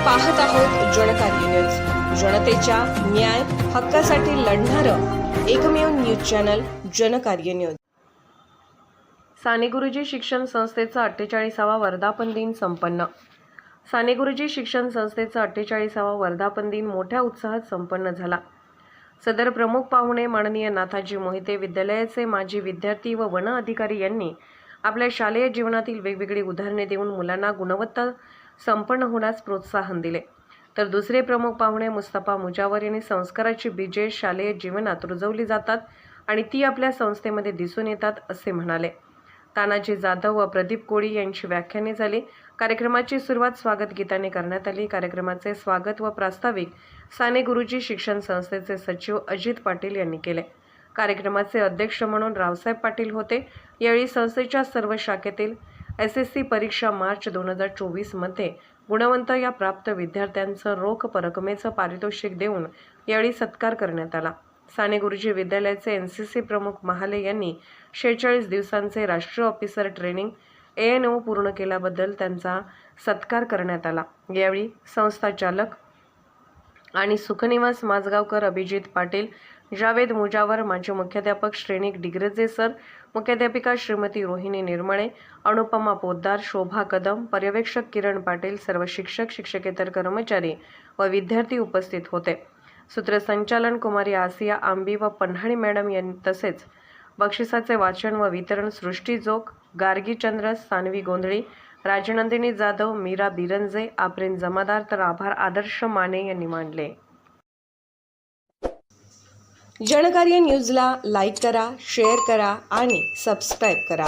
पाहत आहोत जनकार्य न्यूज, जनतेच्या न्याय हक्कासाठी लढणारं एकमेव news channel Janakarya news. Sane Guruji शिक्षण संस्थेचा 48वा वर्धापन दिन संपन्न। साने गुरुजी शिक्षण संस्थेचा 48वा वर्धापन दिन मोठ्या उत्साहात संपन्न झाला। सदर प्रमुख पाहुणे माननीय नाथाजी मोहिते विद्यालयाचे माजी विद्यार्थी व वन अधिकारी यांनी आपल्या शालेय जीवनातील वेगवेगळी उदाहरणे देऊन मुलांना गुणवत्ता संपन्न होण्यास प्रोत्साहन दिले। तर दुसरे प्रमुख पाहुणे मुस्तफा मुजावर यांनी संस्काराची बीजे शालेय जीवनात रुजवली जातात आणि ती आपल्या संस्थेमध्ये दिसून येतात असे म्हणाले। तानाजी जाधव व प्रदीप कोळी यांची व्याख्याने झाली। कार्यक्रमाची सुरुवात स्वागत गीताने करण्यात आली। कार्यक्रमाचे स्वागत व प्रास्ताविक साने गुरुजी शिक्षण संस्थेचे सचिव अजित पाटील यांनी केले। कार्यक्रमाचे अध्यक्ष म्हणून रावसाहेब पाटील होते। यावेळी संस्थेच्या सर्व शाखेतील SSC परीक्षा मार्च 2024 मध्ये गुणवंत या प्राप्त विद्यार्थ्यांचं रोख रकमेचं पारितोषिक देऊन यावेळी सत्कार करण्यात आला। साने गुरुजी विद्यालयाचे NCC प्रमुख महाले यांनी 46 दिवसांचे राष्ट्रीय ऑफिसर ट्रेनिंग ANO पूर्ण केल्याबद्दल त्यांचा सत्कार करण्यात आला। यावेळी संस्था चालक आणि सुखनिवास माझगावकर अभिजित पाटील, जावेद मुजावर, माजी मुख्याध्यापक श्रेणिक डिग्रजे सर, मुख्याध्यापिका श्रीमती रोहिणी निर्मळे, अनुपमा पोद्दार, शोभा कदम, पर्यवेक्षक किरण पाटील, सर्व शिक्षक, शिक्षकेतर कर्मचारी व विद्यार्थी उपस्थित होते। सूत्रसंचालन कुमारी आसिया आंबी व पन्हाळी मॅडम यांनी तसेच बक्षिसाचे वाचन व वितरण सृष्टी जोग, गार्गी चंद्र, सानवी गोंधळी, राजनंदिनी जाधव, मीरा बिरंजे, आफरीन जमादार तर आभार आदर्श माने यांनी मांडले। जनकार्य न्यूजला लाईक करा, शेअर करा आणि सबस्क्राईब करा।